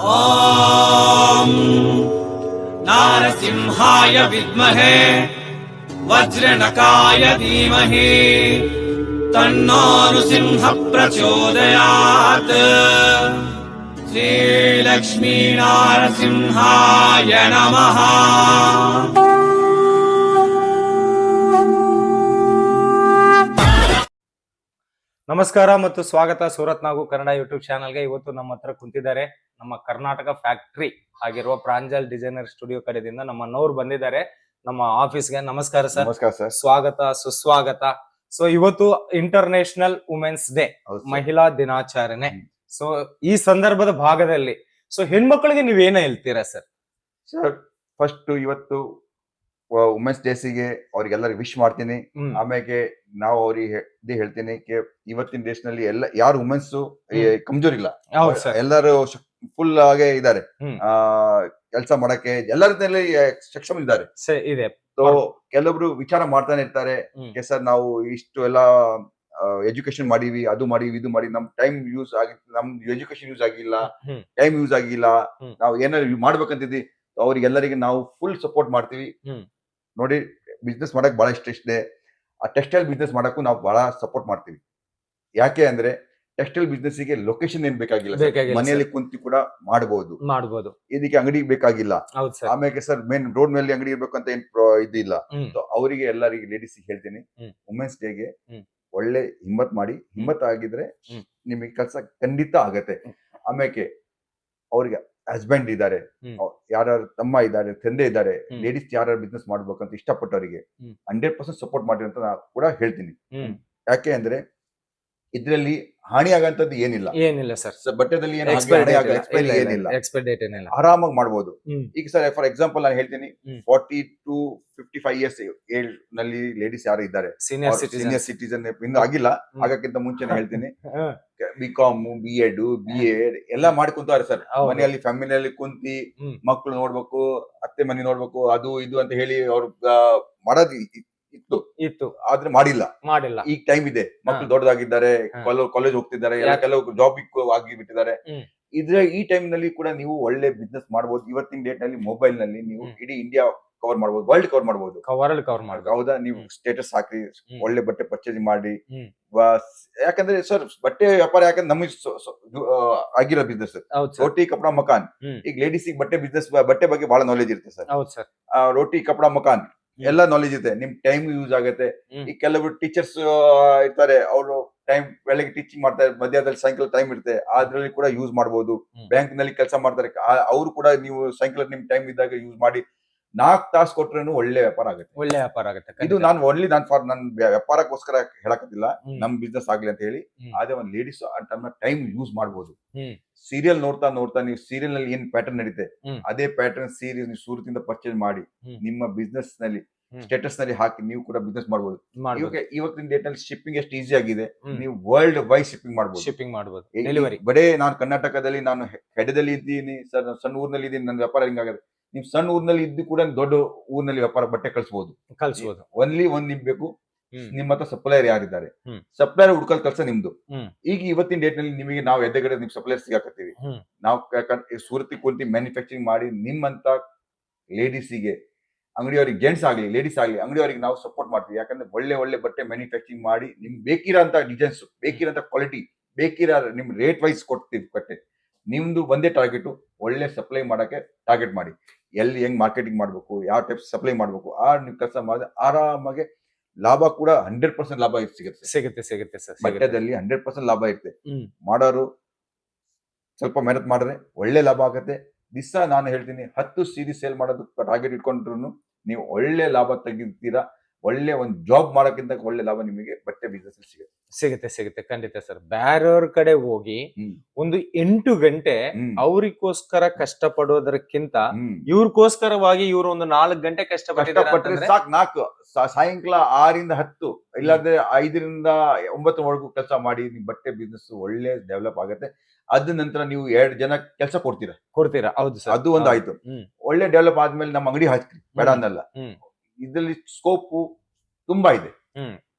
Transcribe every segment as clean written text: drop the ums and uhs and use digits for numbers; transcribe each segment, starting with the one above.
ಓಂ ನಾರಸಿಂಹಾಯ ವಿದ್ಮಹೇ ವಜ್ರನಕಾಯ ಧೀಮಹಿ ತನ್ನೋ ನೃಸಿಂಹ ಪ್ರಚೋದಯಾತ್. ಶ್ರೀ ಲಕ್ಷ್ಮೀ ನಾರಸಿಂಹಾಯ ನಮಃ. ನಮಸ್ಕಾರ ಮತ್ತು ಸ್ವಾಗತ ಸೂರತ್ ನಾಗು ಕನ್ನಡ ಯೂಟ್ಯೂಬ್ ಚಾನಲ್ಗೆ. ಇವತ್ತು ನಮ್ಮ ಹತ್ರ ಕುಂತಿದ್ದಾರೆ ನಮ್ಮ ಕರ್ನಾಟಕ ಫ್ಯಾಕ್ಟರಿ ಆಗಿರುವ ಪ್ರಾಂಜಲ್ ಡಿಸೈನರ್ ಸ್ಟುಡಿಯೋ ಕಡೆಯಿಂದ ನಮ್ಮನ್ನವ್ರು ಬಂದಿದ್ದಾರೆ ನಮ್ಮ ಆಫೀಸ್ಗೆ. ನಮಸ್ಕಾರ ಸರ್. ನಮಸ್ಕಾರ ಸರ್. ಸ್ವಾಗತ ಸುಸ್ವಾಗತ. ಸೊ ಇವತ್ತು ಇಂಟರ್ನ್ಯಾಷನಲ್ ವುಮೆನ್ಸ್ ಡೇ, ಮಹಿಳಾ ದಿನಾಚರಣೆ. ಸೊ ಈ ಸಂದರ್ಭದ ಭಾಗದಲ್ಲಿ ಸೊ ಹೆಣ್ಮಕ್ಳಿಗೆ ನೀವೇನ ಹೇಳ್ತೀರಾ ಸರ್? ಸರ್ ಫಸ್ಟ್ ಇವತ್ತು ವುಮೆನ್ಸ್ ಡೇಸಿಗೆ ಅವ್ರಿಗೆಲ್ಲರಿಗೂ ವಿಶ್ ಮಾಡ್ತೀನಿ. ಆಮೇಲೆ ನಾವು ಅವ್ರಿಗೆ ಇದೇ ಹೇಳ್ತೀನಿ ಇವತ್ತಿನ ದೇಶದಲ್ಲಿ ಎಲ್ಲ ಯಾರು ವುಮೆನ್ಸ್ ಕಮ್ಜೋರ್ ಇಲ್ಲ, ಎಲ್ಲರೂ ಫುಲ್ ಆಗಿ ಇದ್ದಾರೆ, ಕೆಲಸ ಮಾಡಕ್ಕೆ ಎಲ್ಲ ರೀತಿಯಲ್ಲಿ ಸಕ್ಷಮ ಇದ್ದಾರೆ. ಕೆಲವೊಬ್ರು ವಿಚಾರ ಮಾಡ್ತಾನೆ ಇರ್ತಾರೆ, ಸರ್ ನಾವು ಇಷ್ಟು ಎಲ್ಲ ಎಜುಕೇಶನ್ ಮಾಡೀವಿ, ಅದು ಮಾಡೀವಿ, ಇದು ಮಾಡಿ ನಮ್ ಟೈಮ್ ಯೂಸ್ ಆಗಿ, ನಮ್ ಎಜುಕೇಶನ್ ಯೂಸ್ ಆಗಿಲ್ಲ, ಟೈಮ್ ಯೂಸ್ ಆಗಿಲ್ಲ, ನಾವು ಏನಾದ್ರು ಮಾಡ್ಬೇಕಂತಿದ್ವಿ. ಅವ್ರಿಗೆಲ್ಲರಿಗೆ ನಾವು ಫುಲ್ ಸಪೋರ್ಟ್ ಮಾಡ್ತೀವಿ. ನೋಡಿ, ಬಿಸ್ನೆಸ್ ಮಾಡಕ್ ಬಹಳ ಇಷ್ಟ ಇದೆ. ಆ ಟೆಕ್ಸ್ಟೈಲ್ ಬಿಸ್ನೆಸ್ ಮಾಡಕ್ಕೂ ನಾವು ಬಹಳ ಸಪೋರ್ಟ್ ಮಾಡ್ತೀವಿ. ಯಾಕೆ ಅಂದ್ರೆ ಟೆಕ್ಸ್ಟೈಲ್ ಬಿಸ್ನೆಸ್ ಗೆ ಲೊಕೇಶನ್ ಏನ್ ಬೇಕಾಗಿಲ್ಲ, ಮನೆಯಲ್ಲಿ ಕುಂತು ಕೂಡ ಮಾಡಬಹುದು. ಇದಕ್ಕೆ ಅಂಗಡಿ ಬೇಕಾಗಿಲ್ಲ. ಆಮೇಲೆ ಸರ್ ಮೇನ್ ರೋಡ್ ಮೇಲೆ ಅಂಗಡಿ ಇರ್ಬೇಕಂತ ಏನ್ ಇದಿಲ್ಲ. ಅವರಿಗೆ ಎಲ್ಲರಿಗೆ ಲೇಡೀಸ್ ಹೇಳ್ತೀನಿ, ವುಮೆನ್ಸ್ ಡೇಗೆ ಒಳ್ಳೆ ಹಿಮ್ಮತ್ ಮಾಡಿ. ಹಿಮ್ಮತ್ ಆಗಿದ್ರೆ ನಿಮಗೆ ಕೆಲಸ ಖಂಡಿತ ಆಗತ್ತೆ. ಆಮೇಲೆ ಅವ್ರಿಗೆ ಹಸ್ಬೆಂಡ್ ಇದ್ದಾರೆ, ಯಾರು ತಮ್ಮ ಇದ್ದಾರೆ, ತಂದೆ ಇದ್ದಾರೆ, ಲೇಡೀಸ್ ಯಾರು ಬಿಸ್ನೆಸ್ ಮಾಡ್ಬೇಕಂತ ಇಷ್ಟಪಟ್ಟವರಿಗೆ 100% ಸಪೋರ್ಟ್ ಮಾಡಿ ಅಂತ ನಾನು ಕೂಡ ಹೇಳ್ತೀನಿ. ಯಾಕೆ ಅಂದ್ರೆ ಇದ್ರಲ್ಲಿ ಹಾನಿ ಆಗಂತದ್ದು ಏನಿಲ್ಲ ಸರ್. ಬಟ್ಟೆದಲ್ಲಿ ಏನಿಲ್ಲ, ಆರಾಮಾಗಿ ಮಾಡ್ಬೋದು. ಈಗ ಸರ್ ಫಾರ್ ಎಕ್ಸಾಂಪಲ್ ನಾನು ಹೇಳ್ತೀನಿ, 40 to 55 years ಏಜ್ ನಲ್ಲಿ ಲೇಡೀಸ್ ಯಾರು ಇದ್ದಾರೆ, ಸೀನಿಯರ್ ಸಿಟಿಸನ್ ಇನ್ನು ಆಗಿಲ್ಲ, ಆಗಕ್ಕಿಂತ ಮುಂಚೆನೆ ಹೇಳ್ತೀನಿ, BCom, B.Ed, B.Ed ಎಲ್ಲ ಮಾಡ್ಕೊಂತಾರೆ ಸರ್. ಮನೆಯಲ್ಲಿ ಫ್ಯಾಮಿಲಿಯಲ್ಲಿ ಕುಂತಿ ಮಕ್ಳು ನೋಡ್ಬೇಕು, ಅತ್ತೆ ಮನೆ ನೋಡ್ಬೇಕು, ಅದು ಇದು ಅಂತ ಹೇಳಿ ಅವ್ರ ಮಾಡೋದು ಇತ್ತು, ಆದ್ರೆ ಮಾಡಿಲ್ಲ. ಈಗ ಟೈಮ್ ಇದೆ, ಮಕ್ಳು ದೊಡ್ಡದಾಗಿದ್ದಾರೆ, ಕಾಲೇಜ್ ಹೋಗ್ತಿದ್ದಾರೆ, ಕೆಲವು ಜಾಬ್ ಆಗಿ ಬಿಟ್ಟಿದ್ದಾರೆ. ಈ ಟೈಮ್ ನಲ್ಲಿ ಕೂಡ ನೀವು ಒಳ್ಳೆ ಬಿಸ್ನೆಸ್ ಮಾಡಬಹುದು. ಇವತ್ತಿನ ಡೇಟ್ ನಲ್ಲಿ ಮೊಬೈಲ್ ನಲ್ಲಿ ನೀವು ಇಡೀ ಇಂಡಿಯಾ ಕವರ್ ಮಾಡಬಹುದು, ವರ್ಲ್ಡ್ ಕವರ್ ಮಾಡಬಹುದು. ಹೌದಾ? ನೀವು ಸ್ಟೇಟಸ್ ಹಾಕಿ, ಒಳ್ಳೆ ಬಟ್ಟೆ ಪರ್ಚೇಸ್ ಮಾಡಿ. ಯಾಕಂದ್ರೆ ಸರ್ ಬಟ್ಟೆ ವ್ಯಾಪಾರ ಯಾಕಂದ್ರೆ ನಮಗೆ ಆಗಿರೋ ಬಿಸ್ನೆಸ್, ರೋಟಿ ಕಪಡಾ ಮಕಾನ್. ಈಗ ಲೇಡೀಸ್ ಬಟ್ಟೆ ಬಿಸ್ನೆಸ್, ಬಟ್ಟೆ ಬಗ್ಗೆ ಬಹಳ ನಾಲೆಜ್ ಇರುತ್ತೆ ಸರ್. ರೋಟಿ ಕಪಡಾ ಮಕಾನ್ ಎಲ್ಲ ನಾಲೆಜ್ ಇದೆ, ನಿಮ್ ಟೈಮ್ ಯೂಸ್ ಆಗುತ್ತೆ. ಈಗ ಕೆಲವರು ಟೀಚರ್ಸ್ ಇರ್ತಾರೆ, ಅವರು ಟೈಮ್ ಬೆಳಗ್ಗೆ ಟೀಚಿಂಗ್ ಮಾಡ್ತಾರೆ, ಮಧ್ಯದಲ್ಲಿ ಸಾಯಂಕಾಲ ಟೈಮ್ ಇರುತ್ತೆ, ಅದ್ರಲ್ಲಿ ಕೂಡ ಯೂಸ್ ಮಾಡಬಹುದು. ಬ್ಯಾಂಕ್ ನಲ್ಲಿ ಕೆಲಸ ಮಾಡ್ತಾರೆ, ಅವರು ಕೂಡ ನೀವು ಸಾಯಂಕಾಲ ನಿಮ್ ಟೈಮ್ ಇದ್ದಾಗ ಯೂಸ್ ಮಾಡಿ 4 ತಾಸು ಕೊಟ್ರೇನು ಒಳ್ಳೆ ವ್ಯಾಪಾರ ಆಗುತ್ತೆ. ಇದು ನಾನು ಓನ್ಲಿ ನನ್ ವ್ಯಾಪಾರಕ್ಕೋಸ್ಕರ ಹೇಳಕತ್ತಿಲ್ಲ, ನಮ್ ಬಿಸ್ನೆಸ್ ಆಗ್ಲಿ ಅಂತ ಹೇಳಿ. ಅದೇ ಒಂದು ಲೇಡೀಸ್ ಟೈಮ್ ಯೂಸ್ ಮಾಡಬಹುದು. ಸೀರಿಯಲ್ ನೋಡ್ತಾ ನೀವು ಸೀರಿಯಲ್ ನಲ್ಲಿ ಏನ್ ಪ್ಯಾಟರ್ನ್ ನಡೀತೆ, ಅದೇ ಪ್ಯಾಟರ್ನ್ ಸೀರಿಯಲ್ ನೀವು ಸೂರತ್ ಪರ್ಚೇಸ್ ಮಾಡಿ ನಿಮ್ಮ ಬಿಸ್ನೆಸ್ ನಲ್ಲಿ ಸ್ಟೇಟಸ್ ನಲ್ಲಿ ಹಾಕಿ ನೀವು ಕೂಡ ಬಿಸ್ನೆಸ್ ಮಾಡಬಹುದು. ಇವತ್ತಿನ ಡೇಟ್ ನಲ್ಲಿ ಶಿಪ್ಪಿಂಗ್ ಎಷ್ಟು ಈಸಿ ಆಗಿದೆ, ನೀವು ವರ್ಲ್ಡ್ ವೈಡ್ ಶಿಪ್ಪಿಂಗ್ ಮಾಡಬಹುದು. ಬಡೇ ನಾನು ಕರ್ನಾಟಕದಲ್ಲಿ ನಾನು ಹೆಡದಲ್ಲಿ ಇದ್ದೀನಿ ಸರ್, ಸಣ್ಣ ಊರಿನಲ್ಲಿ ಇದ್ದೀನಿ, ನನ್ನ ವ್ಯಾಪಾರ ಹಿಂಗಾಗತ್ತೆ. ನೀವು ಸಣ್ಣ ಊರಿನಲ್ಲಿ ಇದ್ದು ಕೂಡ ದೊಡ್ಡ ಊರಿನಲ್ಲಿ ವ್ಯಾಪಾರ ಬಟ್ಟೆ ಕಳಿಸಬಹುದು. ಒನ್ಲಿ ಒಂದ್ ನಿಮ್ ಬೇಕು, ನಿಮ್ಮ ಹತ್ರ ಸಪ್ಲೈಯರ್ ಯಾರಿದ್ದಾರೆ, ಸಪ್ಲೈಯರ್ ಹುಡ್ಕಲ್ ಕೆಲಸ ನಿಮ್ದು. ಈಗ ಇವತ್ತಿನ ಡೇಟ್ ನಲ್ಲಿ ನಿಮಗೆ ನಾವು ಎದ್ದಗಡೆ ನಿಮ್ ಸಪ್ಲೈಯರ್ ಸಿಗಾಕತ್ತೀವಿ. ನಾವು ಸೂರತ್ ಕುಂತಿ ಮ್ಯಾನುಫ್ಯಾಕ್ಚರಿಂಗ್ ಮಾಡಿ ನಿಮ್ಮಂತ ಲೇಡೀಸಿಗೆ, ಅಂಗಡಿಯವರಿಗೆ, ಜೆಂಟ್ಸ್ ಆಗ್ಲಿ ಲೇಡೀಸ್ ಆಗ್ಲಿ, ಅಂಗಡಿಯವರಿಗೆ ನಾವು ಸಪೋರ್ಟ್ ಮಾಡ್ತೀವಿ. ಯಾಕಂದ್ರೆ ಒಳ್ಳೆ ಬಟ್ಟೆ ಮ್ಯಾನುಫ್ಯಾಕ್ಚರಿಂಗ್ ಮಾಡಿ ನಿಮ್ಗೆ ಬೇಕಿರೋಂತ ಡಿಸೈನ್ಸ್, ಬೇಕಿರೋಂತ ಕ್ವಾಲಿಟಿ, ನಿಮ್ ರೇಟ್ ವೈಸ್ ಕೊಡ್ತೀವಿ ಬಟ್ಟೆ. ನಿಮ್ದು ಒಂದೇ ಟಾರ್ಗೆಟ್, ಒಳ್ಳೆ ಸಪ್ಲೈ ಮಾಡಕ್ಕೆ ಟಾರ್ಗೆಟ್ ಮಾಡಿ. ಎಲ್ಲಿ ಹೆಂಗ್ ಮಾರ್ಕೆಟಿಂಗ್ ಮಾಡ್ಬೇಕು, ಯಾವ ಟೈಪ್ ಸಪ್ಲೈ ಮಾಡ್ಬೇಕು, ನೀವು ಕೆಲಸ ಮಾಡಿದ್ರೆ ಆರಾಮಾಗಿ ಲಾಭ ಕೂಡ 100% ಲಾಭ ಸಿಗುತ್ತೆ ಸರ್. ಬಟ್ಟೆದಲ್ಲಿ 100% ಲಾಭ ಇರುತ್ತೆ. ಮಾಡೋರು ಸ್ವಲ್ಪ ಮೆಹನತ್ ಮಾಡಿದ್ರೆ ಒಳ್ಳೆ ಲಾಭ ಆಗುತ್ತೆ. ದಿವಸ ನಾನು ಹೇಳ್ತೀನಿ, 10 ಸೀರೆ ಸೇಲ್ ಮಾಡೋದು ಟಾರ್ಗೆಟ್ ಇಟ್ಕೊಂಡ್ರು ನೀವು ಒಳ್ಳೆ ಲಾಭ ತೆಗಿತೀರಾ. ಒಳ್ಳೆ ಒಂದು ಜಾಬ್ ಮಾಡೋಕ್ಕಿಂತ ಒಳ್ಳೆ ಲಾಭ ನಿಮಗೆ ಬಟ್ಟೆ ಬಿಸ್ನೆಸ್ ಸಿಗುತ್ತೆ ಖಂಡಿತ ಸರ್. ಬ್ಯಾರವ್ರ ಕಡೆ ಹೋಗಿ ಒಂದು 8 ಗಂಟೆ ಅವ್ರಿಗೋಸ್ಕರ ಕಷ್ಟ ಪಡೋದಕ್ಕಿಂತ ಇವ್ರಿಗೋಸ್ಕರವಾಗಿ ಇವ್ರು ಒಂದು 4 ಗಂಟೆ ಕಷ್ಟಪಟ್ಟರೆ ಸಾಕು. ಸಾಯಂಕಾಲ 6 ರಿಂದ 10 ಇಲ್ಲಾಂದ್ರೆ 5 ರಿಂದ 9 ಕೆಲಸ ಮಾಡಿ ನಿಮ್ ಬಟ್ಟೆ ಬಿಸ್ನೆಸ್ ಒಳ್ಳೆ ಡೆವಲಪ್ ಆಗುತ್ತೆ. ಅದ ನಂತರ ನೀವು 2 ಜನ ಕೆಲಸ ಕೊಡ್ತೀರಾ. ಹೌದು ಸರ್, ಅದು ಒಂದು ಆಯ್ತು. ಒಳ್ಳೆ ಡೆವಲಪ್ ಆದ್ಮೇಲೆ ನಮ್ಮ ಅಂಗಡಿ ಹಾಕ್ರಿ, ಬೇಡ ಅನ್ನಲ್ಲ. ಇದರಲ್ಲಿ ಸ್ಕೋಪ್ ತುಂಬಾ ಇದೆ.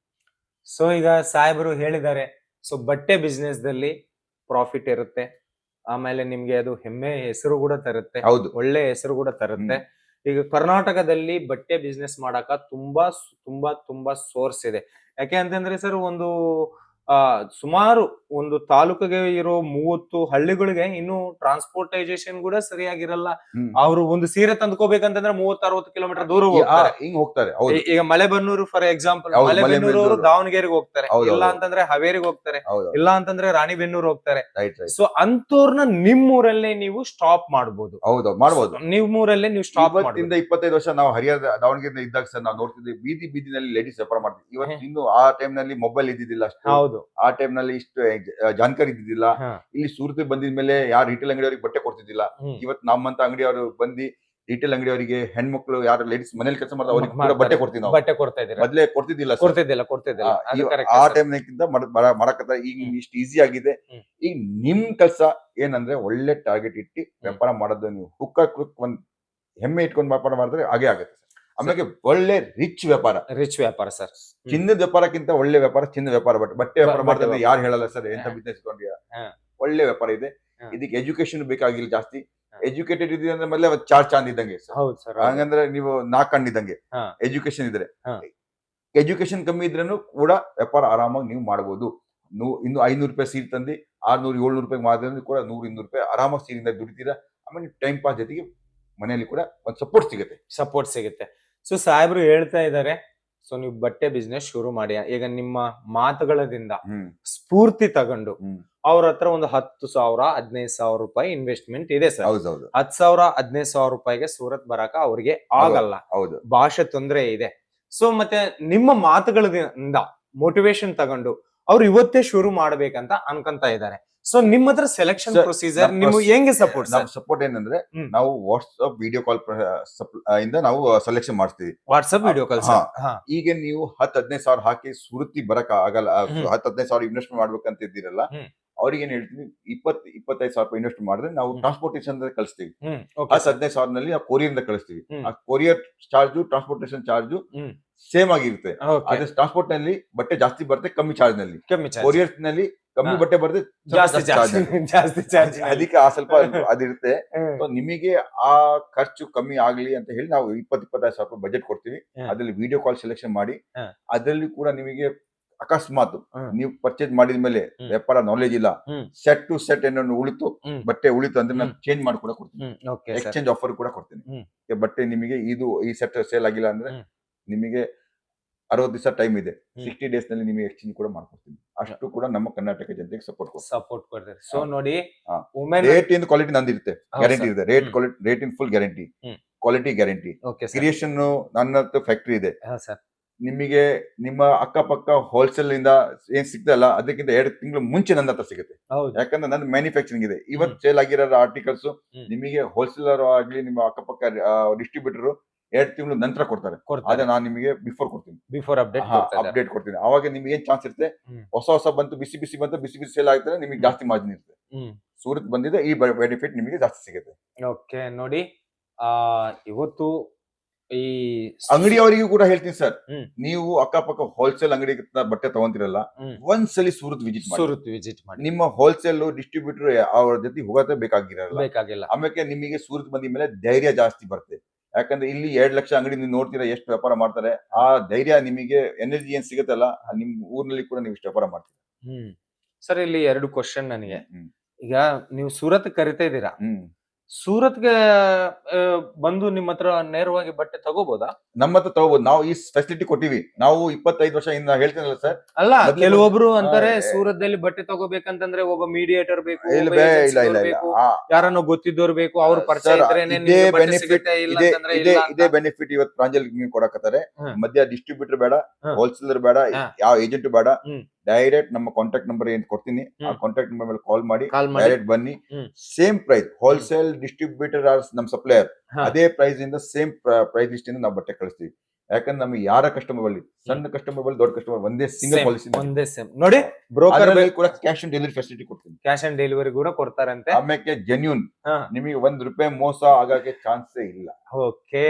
ಸೊ ಈಗ ಸಾಹೇಬರು ಹೇಳಿದ್ದಾರೆ, ಸೊ ಬಟ್ಟೆ ಬಿಸ್ನೆಸ್ ದಲ್ಲಿ ಪ್ರಾಫಿಟ್ ಇರುತ್ತೆ, ಆಮೇಲೆ ನಿಮ್ಗೆ ಅದು ಹೆಮ್ಮೆ ಹೆಸರು ಕೂಡ ತರುತ್ತೆ, ಹೌದು ಒಳ್ಳೆ ಹೆಸರು ಕೂಡ ತರುತ್ತೆ. ಈಗ ಕರ್ನಾಟಕದಲ್ಲಿ ಬಟ್ಟೆ ಬಿಸ್ನೆಸ್ ಮಾಡಕ ತುಂಬಾ ತುಂಬಾ ತುಂಬಾ ಸೋರ್ಸ್ ಇದೆ. ಯಾಕೆ ಅಂತಂದ್ರೆ ಸರ್, ಒಂದು ಸುಮಾರು ಒಂದು ತಾಲೂಕಿಗೆ ಇರೋ 30 ಹಳ್ಳಿಗಳಿಗೆ ಇನ್ನು ಟ್ರಾನ್ಸ್ಪೋರ್ಟೈಸೇಷನ್ ಕೂಡ ಸರಿಯಾಗಿರಲ್ಲ. ಅವರು ಒಂದು ಸೀರೆ ತಂದ್ಕೋಬೇಕಂತಂದ್ರೆ 30-60 ಕಿಲೋಮೀಟರ್ ದೂರ ಹೋಗ್ತಾರೆ. ಹಿಂಗ್ ಹೋಗ್ತಾರೆ. ಈಗ ಮಲೆಬೆನ್ನೂರು ಫಾರ್ ಎಕ್ಸಾಂಪಲ್, ಮಲೆಬೆನ್ನೂರು ಅವರು ದಾವಣಗೆರೆಗೆ ಹೋಗ್ತಾರೆ, ಇಲ್ಲ ಅಂತಂದ್ರೆ ಹಾವೇರಿಗೆ ಹೋಗ್ತಾರೆ, ಇಲ್ಲ ಅಂತಂದ್ರೆ ರಾಣಿಬೆನ್ನೂರು ಹೋಗ್ತಾರೆ. ಸೊ ಅಂತವ್ರನ್ನ ನಿಮ್ಮೂರಲ್ಲೇ ನೀವು ಸ್ಟಾಪ್ ಮಾಡ್ಬೋದು. ಹೌದು, ಮಾಡ್ಬೋದು. ನಿಮ್ಮೂರಲ್ಲೇ ನೀವು ಸ್ಟಾಪ್ 25 ವರ್ಷ ನಾವು ಹರಿಯಾದ ದಾವಣಗೆರೆ ಇದ್ದಾಗ ಸರ್ ನಾವು ನೋಡ್ತಿದ್ವಿ, ಬೀದಿನಲ್ಲಿ ಲೇಡೀಸ್ ವ್ಯಾಪಾರ ಮಾಡ್ತೀವಿ. ಇವತ್ತು ಇನ್ನು ಆ ಟೈಮ್ ನಲ್ಲಿ ಮೊಬೈಲ್ ಇದ್ದಿದ್ದಿಲ್ಲ ಅಷ್ಟು. ಹೌದು, ಆ ಟೈಮ್ ನಲ್ಲಿ ಇಷ್ಟು ಜಾಣಕಾರಿ ಇದ್ದಿದ್ದಿಲ್ಲ. ಇಲ್ಲಿ ಸೂರತ್ ಬಂದಿದ್ಮೇಲೆ ಯಾರು ರಿಟೇಲ್ ಅಂಗಡಿಯವರಿಗೆ ಬಟ್ಟೆ ಕೊಡ್ತಿದ್ದಿಲ್ಲ. ಇವತ್ತು ನಮ್ಮಂತ ಅಂಗಡಿಯವರು ಬಂದು ರಿಟೇಲ್ ಅಂಗಡಿಯವರಿಗೆ ಹೆಣ್ಮಕ್ಳು ಯಾರು ಲೇಡೀಸ್ ಮನೇಲಿ ಕೆಲಸ ಮಾಡ್ತಾರೆ ಅವ್ರಿಗೆ ಬಟ್ಟೆ ಕೊಡ್ತೀವಿ ನಾವು. ಬಟ್ಟೆ ಕೊಡ್ತಾ ಇದ್ದೀರಾ? ಮೊದ್ಲೇ ಕೊಡ್ತಿದ್ದಿಲ್ಲ. ಆ ಟೈಮ್ ನಾಗಿಂತ ಮಾಡಕತ್ತ ಈಗ ಇಷ್ಟು ಈಸಿ ಆಗಿದೆ. ಈಗ ನಿಮ್ ಕೆಲಸ ಏನಂದ್ರೆ ಒಳ್ಳೆ ಟಾರ್ಗೆಟ್ ಇಟ್ಟು ವ್ಯಾಪಾರ ಮಾಡೋದು. ನೀವು ಒಂದ್ ಹೆಮ್ಮೆ ಇಟ್ಕೊಂಡು ವ್ಯಾಪಾರ ಮಾಡಿದ್ರೆ ಹಾಗೆ ಆಗುತ್ತೆ. ಆಮೇಲೆ ಒಳ್ಳೆ ರಿಚ್ ವ್ಯಾಪಾರ ಸರ್. ಚಿನ್ನದ ವ್ಯಾಪಾರಕ್ಕಿಂತ ಒಳ್ಳೆ ವ್ಯಾಪಾರ ಚಿನ್ನದ ವ್ಯಾಪಾರ. ಬಟ್ಟೆ ವ್ಯಾಪಾರ ಮಾಡಿದ್ರೆ ಯಾರು ಹೇಳಲ್ಲ ಸರ್ ಎಂತ ಬಿಸ್ನೆಸ್ ಇಟ್ಕೊಂಡ್ಯಾ. ಒಳ್ಳೆ ವ್ಯಾಪಾರ ಇದೆ. ಇದಕ್ಕೆ ಎಜುಕೇಶನ್ ಬೇಕಾಗಿಲ್ಲ ಜಾಸ್ತಿ. ಎಜುಕೇಟೆಡ್ ಇದ್ರೆ ಅಂದ್ರೆ ಮೊದಲೇ ಚಾಂದ್ ಇದ್ದಂಗೆ ಹಂಗಂದ್ರೆ ನೀವು 4 ಕಣ್ಣಿದ್ದಂಗೆ ಎಜುಕೇಶನ್ ಇದ್ರೆ. ಎಜುಕೇಶನ್ ಕಮ್ಮಿ ಇದ್ರೂ ಕೂಡ ವ್ಯಾಪಾರ ಆರಾಮಾಗಿ ನೀವು ಮಾಡಬಹುದು. ಇನ್ನು 500 ರೂಪಾಯಿ ಸೀರೆ ತಂದು 600-700 ರೂಪಾಯಿ ಮಾಡಿದ್ರೆ ಕೂಡ 100-200 ರೂಪಾಯಿ ಆರಾಮಾಗಿ ಸೀರೆಯಿಂದ ದುಡಿತೀರಾ. ಆಮೇಲೆ ಟೈಮ್ ಪಾಸ್ ಜೊತೆಗೆ ಮನೆಯಲ್ಲಿ ಕೂಡ ಒಂದು ಸಪೋರ್ಟ್ ಸಿಗುತ್ತೆ. ಸೊ ಸಾಹೇಬ್ರು ಹೇಳ್ತಾ ಇದ್ದಾರೆ, ಸೊ ನೀವು ಬಟ್ಟೆ ಬಿಸ್ನೆಸ್ ಶುರು ಮಾಡಿ. ಈಗ ನಿಮ್ಮ ಮಾತುಗಳದಿಂದ ಸ್ಫೂರ್ತಿ ತಗೊಂಡು ಅವ್ರ ಹತ್ರ ಒಂದು 10,000-15,000 ರೂಪಾಯಿ ಇನ್ವೆಸ್ಟ್ಮೆಂಟ್ ಇದೆ ಸರ್. 10,000-15,000 ರೂಪಾಯಿಗೆ ಸೂರತ್ ಬರಾಕ ಅವ್ರಿಗೆ ಆಗಲ್ಲ, ಭಾಷೆ ತೊಂದರೆ ಇದೆ. ಸೊ ಮತ್ತೆ ನಿಮ್ಮ ಮಾತುಗಳಿಂದ ಮೋಟಿವೇಶನ್ ತಗೊಂಡು ಅವ್ರು ಇವತ್ತೇ ಶುರು ಮಾಡ್ಬೇಕಂತ ಅನ್ಕೊಂತ ಇದ್ದಾರೆ. ಸೊ ನಿಮ್ಮ ಹತ್ರ ಸೆಲೆಕ್ಷನ್ ಪ್ರೊಸೀಜರ್ ನಿಮ್ಗೆ ಹೆಂಗೆ ಸಪೋರ್ಟ್ ಏನಂದ್ರೆ, ನಾವು ವಾಟ್ಸ್ಆಪ್ ವಿಡಿಯೋ ಕಾಲ್ ಇಂದ ನಾವು ಸೆಲೆಕ್ಷನ್ ಮಾಡ್ತೀವಿ. WhatsApp video call. ಈಗ ನೀವು 10-15 ಸಾವಿರ ಹಾಕಿ ಸುರುತಿ ಬರಕ್ ಆಗಲ್ಲ. 10-15 ಸಾವಿರ ಇನ್ವೆಸ್ಟ್ ಮಾಡ್ಬೇಕಂತ ಇದ್ದೀರಲ್ಲ, ಅವ್ರಿಗೆ ಏನ್ ಹೇಳ್ತೀವಿ, 20-25 ಸಾವಿರ ರೂಪಾಯಿ ಇನ್ವೆಸ್ಟ್ ಮಾಡಿದ್ರೆ ನಾವು ಟ್ರಾನ್ಸ್ಪೋರ್ಟೇಷನ್ ಕಳಿಸ್ತೀವಿ. 10-15 ಸಾವಿರನಲ್ಲಿ ನಾವು ಕೊರಿಯರ್ ಕಳಿಸ್ತೀವಿ. ಆ courier charge transportation charge same ಆಗಿರುತ್ತೆ. ಅದೇ ಟ್ರಾನ್ಸ್ಪೋರ್ಟ್ ನಲ್ಲಿ ಬಟ್ಟೆ ಜಾಸ್ತಿ ಬರುತ್ತೆ ಕಮ್ಮಿ ಚಾರ್ಜ್ ನಲ್ಲಿ, ಕೊರಿಯರ್ ನಲ್ಲಿ ಕಮ್ಮಿ ಬಟ್ಟೆ ಬರುತ್ತೆ ಜಾಸ್ತಿ ಚಾರ್ಜ್. ಅದಕ್ಕೆ ಆ ಸ್ವಲ್ಪ ಅದಿರುತ್ತೆ. ನಿಮಗೆ ಆ ಖರ್ಚು ಕಮ್ಮಿ ಆಗ್ಲಿ ಅಂತ ಹೇಳಿ ನಾವು 20-25 ಸಾವಿರ ರೂಪಾಯಿ ಬಜೆಟ್ ಕೊಡ್ತೀವಿ. ಅದ್ರಲ್ಲಿ ವಿಡಿಯೋ ಕಾಲ್ ಸೆಲೆಕ್ಷನ್ ಮಾಡಿ, ಅದರಲ್ಲಿ ಕೂಡ ನಿಮಗೆ ಅಕಸ್ಮಾತ್ ನೀವು ಪರ್ಚೇಸ್ ಮಾಡಿದ್ಮೇಲೆ ವ್ಯಾಪಾರ ನಾಲೆಜ್ ಇಲ್ಲ, ಸೆಟ್ ಟು ಸೆಟ್ ಏನೋ ಬಟ್ಟೆ ಉಳಿತು ಅಂದ್ರೆ ನಾನು ಚೇಂಜ್ ಮಾಡಿ ಕೂಡ ಕೊಡ್ತೀನಿ. ಎಕ್ಸ್ಚೇಂಜ್ ಆಫರ್ ಕೂಡ ಕೊಡ್ತೀನಿ. ಬಟ್ಟೆ ನಿಮಗೆ ಈ ಸೆಟ್ ಸೇಲ್ ಆಗಿಲ್ಲ ಅಂದ್ರೆ ನಿಮಗೆ 60 ದಿವಸ ಟೈಮ್ ಇದೆ. 60 ಡೇಸ್ ನಲ್ಲಿ ನಿಮಗೆ ಎಕ್ಸ್ಚೇಂಜ್ ಕೂಡ ಮಾಡ್ಕೊಡ್ತೀನಿ. ಅಷ್ಟು ಕೂಡ ನಮ್ಮ ಕರ್ನಾಟಕ ಜನತೆಗೆ ಸಪೋರ್ಟ್ ಕೊಡ್ತಾರೆ. ಸೊ ನೋಡಿ, ರೇಟ್ ಇನ್ ಕ್ವಾಲಿಟಿ ನಂದಿರುತ್ತೆ, ಗ್ಯಾರಂಟಿ ಇದೆ. Rate in full guarantee, quality guarantee. Creation ನನ್ನ ಫ್ಯಾಕ್ಟರಿ ಇದೆ. ನಿಮಗೆ ನಿಮ್ಮ ಅಕ್ಕಪಕ್ಕ ಹೋಲ್ಸೇಲ್ ಇಂದ ಏನ್ ಸಿಗ್ತಲ್ಲ ಅದಕ್ಕಿಂತ 2 ತಿಂಗಳು ಮುಂಚೆ ನನ್ನ ಹತ್ರ ಸಿಗುತ್ತೆ. ಯಾಕಂದ್ರೆ ನನ್ನ ಮ್ಯಾನುಫ್ಯಾಕ್ಚರಿಂಗ್ ಇದೆ. ಇವತ್ತು ಸೇಲ್ ಆಗಿರೋ ಆರ್ಟಿಕಲ್ಸ್ ನಿಮಗೆ ಹೋಲ್ಸೇಲರ್ ಆಗ್ಲಿ ನಿಮ್ಮ ಅಕ್ಕಪಕ್ಕ ಡಿಸ್ಟ್ರಿಬ್ಯೂಟರ್ 2 ತಿಂಗಳು ನಂತರ ಕೊಡ್ತಾರೆ. ಆದ್ರೆ ನಾನು ನಿಮಗೆ ಬಿಫೋರ್ ಅಪ್ಡೇಟ್ ಕೊಡ್ತೀನಿ. ಅವಾಗ ನಿಮ್ಗೆ ಏನ್ ಚಾನ್ಸ್ ಇರುತ್ತೆ, ಹೊಸ ಬಂತು, ಬಿಸಿ ಬಂತು, ಸೇಲ್ ಆಗ್ತಾರೆ, ನಿಮಗೆ ಜಾಸ್ತಿ ಮಾರ್ಜಿನ್ ಇರುತ್ತೆ. ಸೂರತ್ ಬಂದಿದೆ, ಈ ಬೆನಿಫಿಟ್ ನಿಮಗೆ ಜಾಸ್ತಿ ಸಿಗುತ್ತೆ. ಓಕೆ ನೋಡಿ, ಇವತ್ತು ಈ ಅಂಗಡಿಯವರಿಗೂ ಕೂಡ ಹೇಳ್ತೀನಿ ಸರ್, ನೀವು ಅಕ್ಕಪಕ್ಕ ಹೋಲ್ಸೇಲ್ ಅಂಗಡಿ ಬಟ್ಟೆ ತಗೊಂತಿರಲ್ಲ, ಒಂದ್ಸಲಿ ಸೂರತ್ ವಿಸಿಟ್ ಮಾಡಿ. ನಿಮ್ಮ ಹೋಲ್ಸೇಲ್ ಡಿಸ್ಟ್ರಿಬ್ಯೂಟರ್ ಅವ್ರ ಜೊತೆ ಹೋಗತ್ತೆ ಬೇಕಾಗಿರಲ್ಲ. ಆಮೇಲೆ ನಿಮಗೆ ಸೂರತ್ ಬಂದ ಮೇಲೆ ಧೈರ್ಯ ಜಾಸ್ತಿ ಬರುತ್ತೆ. ಯಾಕಂದ್ರೆ ಇಲ್ಲಿ 2 ಲಕ್ಷ ಅಂಗಡಿ ನೀವು ನೋಡ್ತೀರಾ ಎಷ್ಟು ವ್ಯಾಪಾರ ಮಾಡ್ತಾರೆ. ಆ ಧೈರ್ಯ ನಿಮಗೆ ಎನರ್ಜಿ ಏನ್ ಸಿಗುತ್ತಲ್ಲ, ನಿಮ್ ಊರ್ನಲ್ಲಿ ಕೂಡ ನೀವು ಇಷ್ಟು ವ್ಯಾಪಾರ ಮಾಡ್ತೀರಾ. ಸರ್ ಇಲ್ಲಿ 2 ಕ್ವಶನ್ ನನಗೆ. ಈಗ ನೀವು ಸೂರತ್ ಕರಿತಾ ಇದ್ದೀರಾ, ಸೂರತ್ಗೆ ಬಂದು ನಿಮ್ಮ ಹತ್ರ ನೇರವಾಗಿ ಬಟ್ಟೆ ತಗೋಬಹುದಾ? ನಮ್ಮ ಹತ್ರ ತಗೋಬಹುದು. ನಾವು ಈ ಫೆಸಿಲಿಟಿ ಕೊಟ್ಟಿವಿ. ನಾವು 25 ವರ್ಷ ಇಂದ ಹೇಳ್ತೀನಲ್ಲ ಸರ್. ಅಲ್ಲ, ಕೆಲವೊಬ್ರು ಅಂತಾರೆ ಸೂರತ್ದಲ್ಲಿ ಬಟ್ಟೆ ತಗೋಬೇಕಂತಂದ್ರೆ ಒಬ್ಬ ಮೀಡಿಯೇಟರ್ ಬೇಕು, ಯಾರನ್ನೋ ಗೊತ್ತಿದ್ದವ್ರು ಬೇಕು, ಅವ್ರ ಪರಿಚಯ ಇದೇ ಬೆನಿಫಿಟ್ ಇವತ್ತು ಪ್ರಾಂಜಲ್ ಕೊಡಕತ್ತಾರೆ. ಮಧ್ಯ ಡಿಸ್ಟ್ರಿಬ್ಯೂಟರ್ ಬೇಡ, ಹೋಲ್ಸೇಲರ್ ಬೇಡ, ಯಾವ ಏಜೆಂಟ್ ಬೇಡ. ಡೈರೆಕ್ಟ್ ನಮ್ಮ ಕಾಂಟ್ಯಾಕ್ಟ್ ನಂಬರ್ ಏನ್ ಕೊಡ್ತೀನಿ, ಆ ಕಾಂಟ್ಯಾಕ್ಟ್ ನಂಬರ್ ಮೇಲೆ ಕಾಲ್ ಮಾಡಿ ಡೈರೆಕ್ಟ್ ಬನ್ನಿ. ಸೇಮ್ ಪ್ರೈಸ್, ಹೋಲ್ಸೇಲ್ ಡಿಸ್ಟ್ರಿಬ್ಯೂಟರ್ ನಮ್ ಸಪ್ಲೈಯರ್ ಅದೇ ಪ್ರೈಸ್ ಇಂದ ಸೇಮ್ ಪ್ರೈಸ್ ಲಿಸ್ಟ್ ಇಂದ ನಾವು ಬಟ್ಟೆ ಕಳಿಸ್ತೀವಿ. ಯಾಕಂದ್ರೆ ನಮಗೆ ಯಾರ ಕಸ್ಟಮರ್ ಬರಲಿ, ಸಣ್ಣ ಕಸ್ಟಮರ್ ಬರಲಿ, ದೊಡ್ಡ ಕಸ್ಟಮರ್, ಒಂದೇ ಸಿಂಗಲ್ ಪಾಲಿಸಿ, ಒಂದೇ ಸೇಮ್. ನೋಡಿ, ಬ್ರೋಕರ್ ಕೂಡ ಕ್ಯಾಶ್ ಆನ್ ಡೆಲಿವರಿ ಫೆಸಿಲಿಟಿ ಕೊಡ್ತೀನಿ. ಕ್ಯಾಶ್ ಆನ್ ಡೆಲಿವರಿ ಕೂಡ ಕೊಡ್ತಾರಂತೆ. ಆಮೇಲೆ ಜೆನ್ಯೂನ್, ನಿಮಗೆ ₹1 ಮೋಸ ಆಗಕ್ಕೆ ಚಾನ್ಸೇ ಇಲ್ಲ. ಓಕೆ,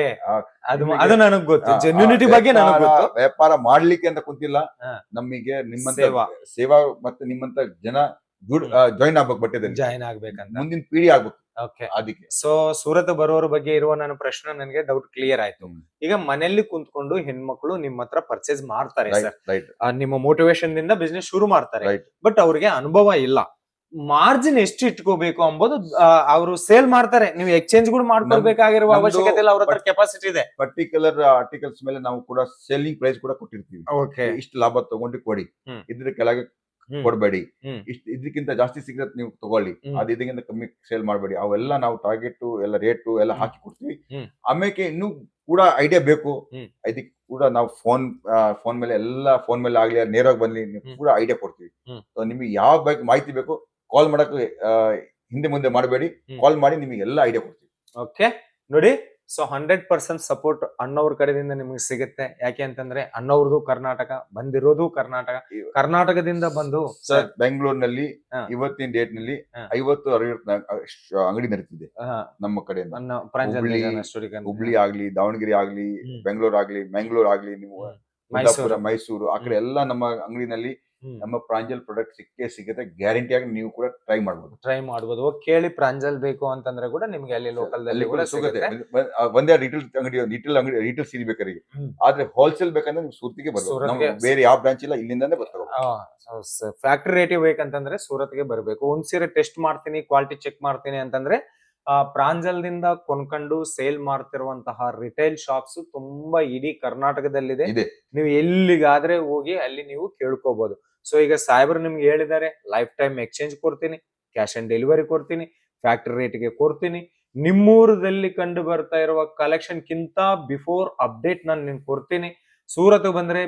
ಅದು ನನಗೆ ಗೊತ್ತು, ಜೆನ್ಯೂನಿಟಿ ಬಗ್ಗೆ ನನಗೆ ಗೊತ್ತು. ವ್ಯಾಪಾರ ಮಾಡ್ಲಿಕ್ಕೆ ಅಂತ ಕುಂತಿಲ್ಲ, ನಮಗೆ ನಿಮ್ಮಂತ ಸೇವಾ ಮತ್ತೆ ನಿಮ್ಮಂತ ಜನ ಜಾಯಿನ್ ಆಗ್ಬೇಕು ಬಟ್ಟೆದಲ್ಲಿ, ಜಾಯಿನ್ ಆಗ್ಬೇಕಂತ. ಮುಂದಿನ ಪೀಳಿ ಆಗ್ಬೇಕು ಓಕೆ. ಅದಕ್ಕೆ. ಸೊ ಸೂರತ್ ಬರೋರ ಬಗ್ಗೆ ಇರುವ ನನ್ನ ಪ್ರಶ್ನೆ ನನಗೆ ಡೌಟ್ ಕ್ಲಿಯರ್ ಆಯ್ತು. ಈಗ ಮನೆಯಲ್ಲಿ ಕುಂತ್ಕೊಂಡು ಹೆಣ್ಮಕ್ಳು ನಿಮ್ಮ ಹತ್ರ ಪರ್ಚೇಸ್ ಮಾಡ್ತಾರೆ ಸರ್, ನಿಮ್ಮ ಮೋಟಿವೇಶನ್ ದಿಂದ ಬಿಸ್ನೆಸ್ ಶುರು ಮಾಡ್ತಾರೆ, ಬಟ್ ಅವ್ರಿಗೆ ಅನುಭವ ಇಲ್ಲ, ಮಾರ್ಜಿನ್ ಎಷ್ಟು ಇಟ್ಕೋಬೇಕು ಅಂಬೋದು ಅವರು ಸೇಲ್ ಮಾಡ್ತಾರೆ, ನೀವು ಎಕ್ಸ್ಚೇಂಜ್ ಕೂಡ ಮಾಡ್ಕೊಳ್ಬೇಕಾಗಿರುವ ಅವಶ್ಯಕತೆ ಇಲ್ಲ, ಅವ್ರ ಹತ್ರ ಕೆಪಾಸಿಟಿ ಇದೆ. ಪರ್ಟಿಕ್ಯುಲರ್ ಆರ್ಟಿಕಲ್ಸ್ ಮೇಲೆ ನಾವು ಕೂಡ ಸೆಲ್ಲಿಂಗ್ ಪ್ರೈಸ್ ಕೂಡ ಕೊಟ್ಟಿರ್ತೀವಿ. ಇಷ್ಟು ಲಾಭ ತಗೊಂಡು ಕೊಡಿ, ಇದ್ರ ಕೆಳಗೆ ಕೊಡ್ಬೇಡಿ, ಇದಕ್ಕಿಂತ ಜಾಸ್ತಿ ಸಿಗತ್ತೆ ನೀವು ತಗೊಳ್ಳಿ, ಅದು ಇದಕ್ಕಿಂತ ಕಮ್ಮಿ ಸೇಲ್ ಮಾಡಬೇಡಿ, ಅವೆಲ್ಲ ನಾವು ಟಾರ್ಗೆಟ್ ಎಲ್ಲ ರೇಟು ಎಲ್ಲ ಹಾಕಿ ಕೊಡ್ತೀವಿ. ಆಮೇಲೆ ಇನ್ನೂ ಕೂಡ ಐಡಿಯಾ ಬೇಕು, ಇದಕ್ಕೆ ಕೂಡ ನಾವು ಫೋನ್ ಮೇಲೆ ಎಲ್ಲ ಫೋನ್ ಮೇಲೆ ಆಗ್ಲಿ ನೇರವಾಗಿ ಬನ್ನಿ ಕೂಡ ಐಡಿಯಾ ಕೊಡ್ತೀವಿ. ನಿಮಗೆ ಯಾವ ಮಾಹಿತಿ ಬೇಕು ಕಾಲ್ ಮಾಡಕ್ಕೆ ಹಿಂದೆ ಮುಂದೆ ಮಾಡಬೇಡಿ, ಕಾಲ್ ಮಾಡಿ ನಿಮಗೆ ಎಲ್ಲ ಐಡಿಯಾ ಕೊಡ್ತೀವಿ. ಓಕೆ ನೋಡಿ, ಸೊ 100% ಸಪೋರ್ಟ್ ಅಣ್ಣವ್ರ ಕಡೆಯಿಂದ ನಿಮಗೆ ಸಿಗುತ್ತೆ. ಯಾಕೆ ಅಂತಂದ್ರೆ ಅಣ್ಣವ್ರದು ಕರ್ನಾಟಕ, ಬಂದಿರೋದು ಕರ್ನಾಟಕದಿಂದ ಬಂದು ಸರ್ ಬೆಂಗಳೂರಿನಲ್ಲಿ ಇವತ್ತಿನ ಡೇಟ್ ನಲ್ಲಿ 50-60 ಅಂಗಡಿ ನಡೀತಿದೆ ನಮ್ಮ ಕಡೆಯಿಂದ. ಹುಬ್ಳಿ ಆಗ್ಲಿ, ದಾವಣಗೆರೆ ಆಗ್ಲಿ, ಬೆಂಗಳೂರು ಆಗ್ಲಿ, ಮಂಗಳೂರು ಆಗ್ಲಿ, ನೀವು ಮೈಸೂರು ಆ ಕಡೆ ಎಲ್ಲ ನಮ್ಮ ಅಂಗಡಿನಲ್ಲಿ ನಮ್ಮ ಪ್ರಾಂಜಲ್ ಪ್ರಾಡಕ್ಟ್ ಸಿಗುತ್ತೆ, ಗ್ಯಾರಂಟಿ ಆಗಿ ನೀವು ಕೂಡ ಟ್ರೈ ಮಾಡಬಹುದು. ಕೇಳಿ ಪ್ರಾಂಜಲ್ ಬೇಕು ಅಂತಂದ್ರೆ ಕೂಡ ನಿಮ್ಗೆ ಅಲ್ಲಿ ಲೋಕಲ್ ಸಿಗುತ್ತೆ. ಒಂದೇ ರಿಟೇಲ್ ಸೀರೆ ಬೇಕಾದ್ರೆ, ಆದ್ರೆ ಹೋಲ್ಸೇಲ್ ಬೇಕಂದ್ರೆ ನೀವು ಸೂರತ್ಗೆ ಬರ್ಬೇಕು, ಬೇರೆ ಯಾವ ಬ್ರಾಂಚ್ ಇಲ್ಲ, ಇಲ್ಲಿಂದಾನೇ ಬರ್ತಾರೆ. ಫ್ಯಾಕ್ಟರಿ ರೇಟ್ ಬೇಕಂತಂದ್ರೆ ಸೂರತ್ಗೆ ಬರ್ಬೇಕು. ಒಂದ್ ಸೀರೆ ಟೆಸ್ಟ್ ಮಾಡ್ತೀನಿ, ಕ್ವಾಲಿಟಿ ಚೆಕ್ ಮಾಡ್ತೀನಿ ಅಂತಂದ್ರೆ ಪ್ರಾಂಜಲ್ದಿಂದ ಕೊಂಡ್ಕೊಂಡು ಸೇಲ್ ಮಾಡ್ತಿರುವಂತಹ ರಿಟೇಲ್ ಶಾಪ್ಸ್ ತುಂಬಾ ಇಡೀ ಕರ್ನಾಟಕದಲ್ಲಿದೆ. ನೀವು ಎಲ್ಲಿಗಾದ್ರೆ ಹೋಗಿ ಅಲ್ಲಿ ನೀವು ಕೇಳ್ಕೋಬಹುದು. ಸೊ ಈಗ ಸಾಹೇಬರು ನಿಮ್ಗೆ ಹೇಳಿದ್ದಾರೆ, ಲೈಫ್ ಟೈಮ್ ಎಕ್ಸ್ಚೇಂಜ್ ಕೊಡ್ತೀನಿ, ಕ್ಯಾಶ್ ಆನ್ ಡೆಲಿವರಿ ಕೊಡ್ತೀನಿ, ಫ್ಯಾಕ್ಟರಿ ರೇಟ್ಗೆ ಕೊಡ್ತೀನಿ, ನಿಮ್ಮೂರದಲ್ಲಿ ಕಂಡು ಬರ್ತಾ ಇರುವ ಕಲೆಕ್ಷನ್ ಕಿಂತ ಬಿಫೋರ್ ಅಪ್ಡೇಟ್ ನಾನು ನಿಮ್ಗೆ ಕೊಡ್ತೀನಿ, ಸೂರತ್ ಬಂದ್ರೆ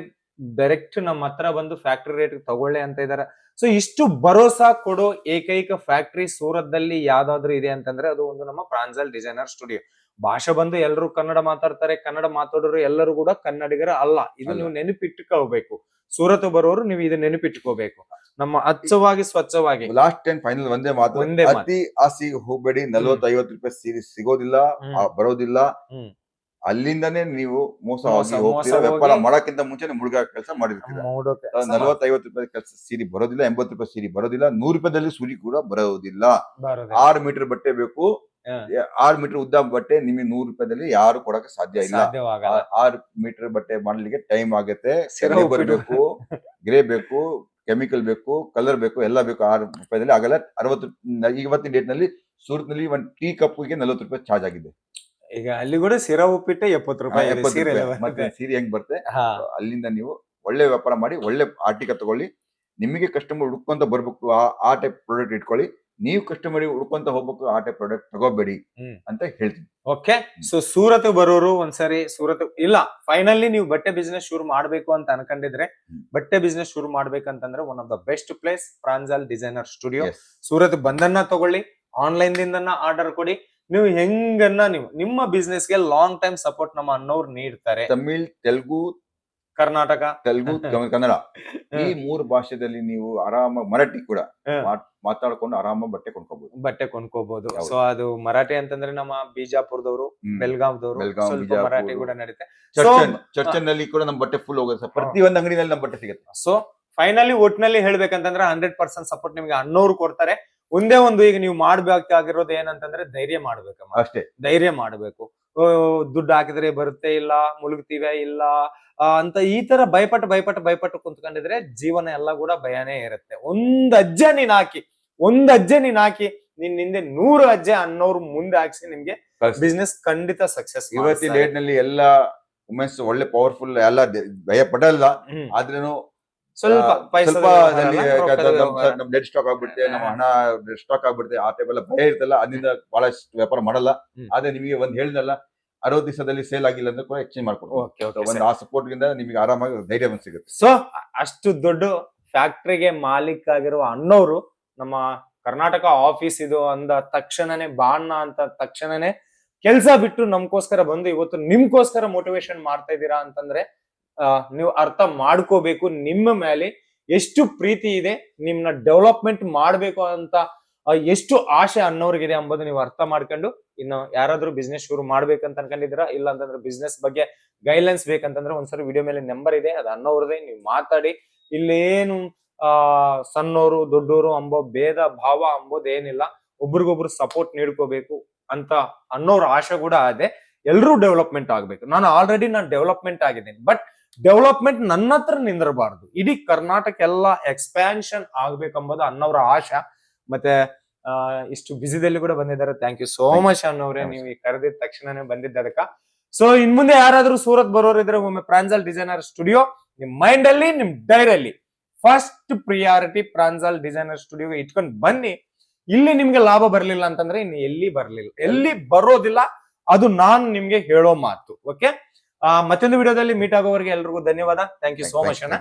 ಡೈರೆಕ್ಟ್ ನಮ್ಮ ಹತ್ರ ಬಂದು ಫ್ಯಾಕ್ಟರಿ ರೇಟ್ ತಗೊಳ್ಳಿ ಅಂತ ಇದಾರೆ. ಸೊ ಇಷ್ಟು ಭರೋಸಾ ಕೊಡೋ ಏಕೈಕ ಫ್ಯಾಕ್ಟರಿ ಸೂರತ್ದಲ್ಲಿ ಯಾವ್ದಾದ್ರು ಇದೆ ಅಂತಂದ್ರೆ ಅದು ಒಂದು ನಮ್ಮ ಪ್ರಾಂಜಲ್ ಡಿಸೈನರ್ ಸ್ಟುಡಿಯೋ. ಭಾಷೆ ಬಂದು ಎಲ್ಲರೂ ಕನ್ನಡ ಮಾತಾಡ್ತಾರೆ, ಕನ್ನಡ ಮಾತಾಡೋರು ಎಲ್ಲರೂ ಕೂಡ ಕನ್ನಡಿಗರ ಅಲ್ಲ, ಇದು ನೀವು ನೆನಪಿಟ್ಟುಕೋಬೇಕು. ಸೂರತ್ ಬರೋರು ನೀವು ಇದು ನೆನಪಿಟ್ಕೋಬೇಕು. ನಮ್ಮ ಅಚ್ಚವಾಗಿ ಸ್ವಚ್ಛವಾಗಿ ಲಾಸ್ಟ್ ಟೈಮ್ ಫೈನಲ್ ಒಂದೇ ಮಾತು, ಅತಿ ಆಸಿ ಹೋಗ್ಬೇಡಿ. 40-50 ರೂಪಾಯಿ ಸೀರೆ ಸಿಗೋದಿಲ್ಲ, ಬರೋದಿಲ್ಲ, ಅಲ್ಲಿಂದಾನೇ ನೀವು ಮೋಸ ಹೋಗ್ತೀರಾ. ವ್ಯಾಪಾರ ಮಾಡಕ್ಕಿಂತ ಮುಂಚೆನೆ ಮುಳುಗ ಕೆಲಸ ಮಾಡಿರ್ತೀರ. 40-50 ರೂಪಾಯಿ ಕೆಲಸ ಸೀರೆ ಬರೋದಿಲ್ಲ, 80 ರೂಪಾಯಿ ಸೀರೆ ಬರೋದಿಲ್ಲ, 100 ರೂಪಾಯಿದಲ್ಲಿ ಸೀರೆ ಕೂಡ ಬರೋದಿಲ್ಲ. 6 ಮೀಟರ್ ಬಟ್ಟೆ ಬೇಕು, 6 ಮೀಟರ್ ಉದ್ದ ಬಟ್ಟೆ ನಿಮಗೆ 100 ರೂಪಾಯಿದಲ್ಲಿ ಯಾರು ಕೊಡಕ್ಕೆ ಸಾಧ್ಯ ಇಲ್ಲ. 6 ಮೀಟರ್ ಬಟ್ಟೆ ಮಾಡ್ಲಿಕ್ಕೆ ಟೈಮ್ ಆಗುತ್ತೆ, ಬರಬೇಕು, ಗ್ರೇ ಬೇಕು, ಕೆಮಿಕಲ್ ಬೇಕು, ಕಲರ್ ಬೇಕು, ಎಲ್ಲ ಬೇಕು. 6 ರೂಪಾಯಿದಲ್ಲಿ ಆಗಲ್ಲ. 60 ಇವತ್ತಿನ ಡೇಟ್ ನಲ್ಲಿ ಸೂರತ್ ನಲ್ಲಿ ಒಂದು ಟೀ ಕಪ್ಗೆ 40 ರೂಪಾಯಿ ಚಾರ್ಜ್ ಆಗಿದೆ. ಈಗ ಅಲ್ಲಿ ಕೂಡ ಸಿರಾ ಉಪ್ಪಿಟ್ಟೆ 70 ರೂಪಾಯಿ. ಮತ್ತೆ ಸೀರೆ ಹೆಂಗ್ ಬರುತ್ತೆ, ಅಲ್ಲಿಂದ ನೀವು ಒಳ್ಳೆ ವ್ಯಾಪಾರ ಮಾಡಿ, ಒಳ್ಳೆ ಆರ್ಟಿಕಲ್ ತಗೊಳ್ಳಿ. ನಿಮಗೆ ಕಸ್ಟಮರ್ ಹುಡ್ಕೊಂತ ಬರ್ಬೇಕು, ಆ ಟೈಪ್ ಪ್ರಾಡಕ್ಟ್ ಇಟ್ಕೊಳ್ಳಿ. ನೀವು ಕಸ್ಟಮರ್ ಹುಡ್ಕೊಂತ ಹೋಗ್ಬೇಕು, ಆ ಟೈಪ್ ಪ್ರಾಡಕ್ಟ್ ತಗೋಬೇಡಿ ಅಂತ ಹೇಳ್ತೀನಿ. ಓಕೆ. ಸೊ ಸೂರತ್ ಬರೋರು ಒಂದ್ಸರಿ ಸೂರತ್ ಇಲ್ಲ, ಫೈನಲಿ ನೀವು ಬಟ್ಟೆ ಬಿಸ್ನೆಸ್ ಶುರು ಮಾಡ್ಬೇಕು ಅಂತ ಅನ್ಕೊಂಡಿದ್ರೆ, ಬಟ್ಟೆ ಬಿಸ್ನೆಸ್ ಶುರು ಮಾಡ್ಬೇಕಂತಂದ್ರೆ one of the best place Pranjal designer studio. Surat ಬಂದನ್ನ ತಗೊಳ್ಳಿ, ಆನ್ಲೈನ್ ದಿಂದ ಆರ್ಡರ್ ಕೊಡಿ. ನೀವು ಹೆಂಗನ್ನ ನೀವು ನಿಮ್ಮ ಬಿಸ್ನೆಸ್ ಗೆ ಲಾಂಗ್ ಟೈಮ್ ಸಪೋರ್ಟ್ ನಮ್ಮ ಅಣ್ಣವ್ರು ನೀಡ್ತಾರೆ. ತಮಿಳ್, ತೆಲುಗು, ಕರ್ನಾಟಕ, ಕನ್ನಡ ಈ 3 ಭಾಷೆದಲ್ಲಿ ನೀವು ಆರಾಮಾಗಿ, ಮರಾಠಿ ಕೂಡ ಮಾತಾಡ್ಕೊಂಡು ಆರಾಮಾಗಿ ಬಟ್ಟೆ ಕೊಂಡ್ಕೋಬಹುದು. ಸೊ ಅದು ಮರಾಠಿ ಅಂತಂದ್ರೆ ನಮ್ಮ ಬಿಜಾಪುರದವರು, ಬೆಲ್ಗಾವ್ದವರು, ಮರಾಠಿ ಕೂಡ ನಡೀತೆ. ಚರ್ಚನ್ನಲ್ಲಿ ಕೂಡ ನಮ್ಮ ಬಟ್ಟೆ ಫುಲ್ ಹೋಗುತ್ತೆ, ಪ್ರತಿಯೊಂದು ಅಂಗಡಿನಲ್ಲಿ ನಮ್ಮ ಬಟ್ಟೆ ಸಿಗುತ್ತೆ. ಸೊ ಫೈನಲಿ ಒಟ್ನಲ್ಲಿ ಹೇಳ್ಬೇಕಂತಂದ್ರೆ 100% ಸಪೋರ್ಟ್ ನಿಮ್ಗೆ ಅಣ್ಣವ್ರು ಕೊಡ್ತಾರೆ. ಒಂದೇ ಒಂದು ಈಗ ನೀವು ಮಾಡ್ಬೇಕಾಗಿರೋದು ಏನಂತಂದ್ರೆ ಧೈರ್ಯ ಮಾಡ್ಬೇಕಮ್ಮ, ಅಷ್ಟೇ. ಧೈರ್ಯ ಮಾಡ್ಬೇಕು. ದುಡ್ಡು ಹಾಕಿದ್ರೆ ಬರುತ್ತೆ, ಇಲ್ಲ ಮುಳುಗ್ತೀವಿ ಇಲ್ಲ ಅಂತ ಈ ತರ ಭಯಪಟ್ಟು ಕುಂತ್ಕೊಂಡಿದ್ರೆ ಜೀವನ ಎಲ್ಲ ಕೂಡ ಭಯನೇ ಇರುತ್ತೆ. ಒಂದ್ ಹೆಜ್ಜೆ ನೀನ್ ಹಾಕಿ ನಿನ್ ಹಿಂದೆ 100 ಹೆಜ್ಜೆ ಅನ್ನೋರು ಮುಂದೆ ಹಾಕ್ಸಿ ನಿಮ್ಗೆ ಬಿಸ್ನೆಸ್ ಖಂಡಿತ ಸಕ್ಸಸ್. ಇವತ್ತಿನ ಡೇಟ್ ನಲ್ಲಿ ಎಲ್ಲ ವುಮೆನ್ಸ್ ಒಳ್ಳೆ ಪವರ್ಫುಲ್, ಎಲ್ಲ ಭಯ ಪಡಲ್ಲ. ಆದ್ರೇನು ಸ್ವಲ್ಪ ಡೆಡ್ ಸ್ಟಾಕ್ ಆಗ್ಬಿಡುತ್ತೆ, ನಮ್ಮ ಹಣ ಡೆಡ್ ಸ್ಟಾಕ್ ಆಗ್ಬಿಡುತ್ತೆ, ಆ ಟೈಪ್ ಎಲ್ಲ ಭಯ ಇರ್ತಲ್ಲ, ಅದರಿಂದ ಬಹಳಷ್ಟು ವ್ಯಾಪಾರ ಮಾಡಲ್ಲ. ಆದ್ರೆ ನಿಮಗೆ ಒಂದ್ ಹೇಳಿದಲ್ಲ, 60 ದಿವಸದಲ್ಲಿ ಸೇಲ್ ಆಗಿಲ್ಲ ಅಂದ್ರೆ ಕೂಡ ಎಕ್ಸ್ಚೇಂಜ್ ಮಾಡ್ಕೊಡ್ತೀವಿ. ಆ ಸಪೋರ್ಟ್ ಗಿಂದ ನಿಮಗೆ ಆರಾಮಾಗಿ ಧೈರ್ಯ ಬಂದ್ ಸಿಗುತ್ತೆ. ಸೊ ಅಷ್ಟು ದೊಡ್ಡ ಫ್ಯಾಕ್ಟ್ರಿಗೆ ಮಾಲೀಕ ಆಗಿರುವ ಅಣ್ಣವ್ರು ನಮ್ಮ ಕರ್ನಾಟಕ ಆಫೀಸ್ ಇದು ಅಂದ ತಕ್ಷಣನೇ, ಬಾಣ ಅಂತ ತಕ್ಷಣನೇ ಕೆಲ್ಸ ಬಿಟ್ಟು ನಮ್ಗೋಸ್ಕರ ಬಂದು ಇವತ್ತು ನಿಮ್ಗೋಸ್ಕರ ಮೋಟಿವೇಶನ್ ಮಾಡ್ತಾ ಇದ್ದೀರಾ ಅಂತಂದ್ರೆ ನೀವು ಅರ್ಥ ಮಾಡ್ಕೋಬೇಕು. ನಿಮ್ಮ ಮೇಲೆ ಎಷ್ಟು ಪ್ರೀತಿ ಇದೆ, ನಿಮ್ನ ಡೆವಲಪ್ಮೆಂಟ್ ಮಾಡ್ಬೇಕು ಅಂತ ಎಷ್ಟು ಆಶೆ ಅನ್ನೋರ್ಗಿದೆ ಎಂಬುದು ನೀವು ಅರ್ಥ ಮಾಡ್ಕೊಂಡು, ಇನ್ನು ಯಾರಾದ್ರೂ ಬಿಸ್ನೆಸ್ ಶುರು ಮಾಡ್ಬೇಕಂತ ಅನ್ಕೊಂಡಿದ್ದೀರಾ, ಇಲ್ಲ ಅಂತಂದ್ರೆ ಬಿಸ್ನೆಸ್ ಬಗ್ಗೆ ಗೈಡ್ಲೈನ್ಸ್ ಬೇಕಂತಂದ್ರೆ ಒಂದ್ಸರಿ ವಿಡಿಯೋ ಮೇಲೆ ನಂಬರ್ ಇದೆ, ಅದು ಅನ್ನೋರ್ದೆ, ನೀವು ಮಾತಾಡಿ. ಇಲ್ಲೇನು ಸಣ್ಣೋರು ದೊಡ್ಡೋರು ಅಂಬೋ ಭೇದ ಭಾವ ಅಂಬೋದ್ ಏನಿಲ್ಲ, ಒಬ್ರಿಗೊಬ್ರು ಸಪೋರ್ಟ್ ನೀಡ್ಕೋಬೇಕು ಅಂತ ಅನ್ನೋರ್ ಆಶೆ ಕೂಡ ಅದೇ. ಎಲ್ರೂ ಡೆವಲಪ್ಮೆಂಟ್ ಆಗ್ಬೇಕು. ನಾನು ಡೆವಲಪ್ಮೆಂಟ್ ಆಗಿದ್ದೀನಿ, ಬಟ್ ಡೆವಲಪ್ಮೆಂಟ್ ನನ್ನ ಹತ್ರ ನಿಂದಿರಬಾರ್ದು. ಇಡೀ ಕರ್ನಾಟಕ ಎಲ್ಲ ಎಕ್ಸ್ಪ್ಯಾನ್ಷನ್ ಆಗ್ಬೇಕಂಬೋದು ಅನ್ನೋರ ಆಶಾ. ಮತ್ತೆ ಇಷ್ಟು ಬಿಸಿದಲ್ಲಿ ಕೂಡ ಬಂದಿದ್ದಾರೆ. ಥ್ಯಾಂಕ್ ಯು ಸೋ ಮಚ್ ಅನ್ನೋರೆ, ನೀವು ಈ ಕರೆದಿದ ತಕ್ಷಣನೇ ಬಂದಿದ್ದದಕ್ಕ. ಸೊ ಇನ್ ಮುಂದೆ ಯಾರಾದ್ರೂ ಸೂರತ್ ಬರೋರಿದ್ರೆ ಒಮ್ಮೆ ಪ್ರಾಂಜಲ್ ಡಿಸೈನರ್ ಸ್ಟುಡಿಯೋ ನಿಮ್ ಮೈಂಡ್ ಅಲ್ಲಿ, ನಿಮ್ ಡೈರಿಯಲ್ಲಿ ಫಸ್ಟ್ ಪ್ರಿಯಾರಿಟಿ ಪ್ರಾಂಜಲ್ ಡಿಸೈನರ್ ಸ್ಟುಡಿಯೋಗೆ ಇಟ್ಕೊಂಡ್ ಬನ್ನಿ. ಇಲ್ಲಿ ನಿಮ್ಗೆ ಲಾಭ ಬರ್ಲಿಲ್ಲ ಅಂತಂದ್ರೆ ಇನ್ನು ಎಲ್ಲಿ ಬರೋದಿಲ್ಲ. ಅದು ನಾನ್ ನಿಮ್ಗೆ ಹೇಳೋ ಮಾತು. ಓಕೆ, ಮತ್ತೊಂದು ವಿಡಿಯೋದಲ್ಲಿ ಮೀಟ್ ಆಗೋವರೆಗೆ ಎಲ್ರಿಗೂ ಧನ್ಯವಾದ. ಥ್ಯಾಂಕ್ ಯು ಸೋ ಮಚ್ ಅಣ್ಣ.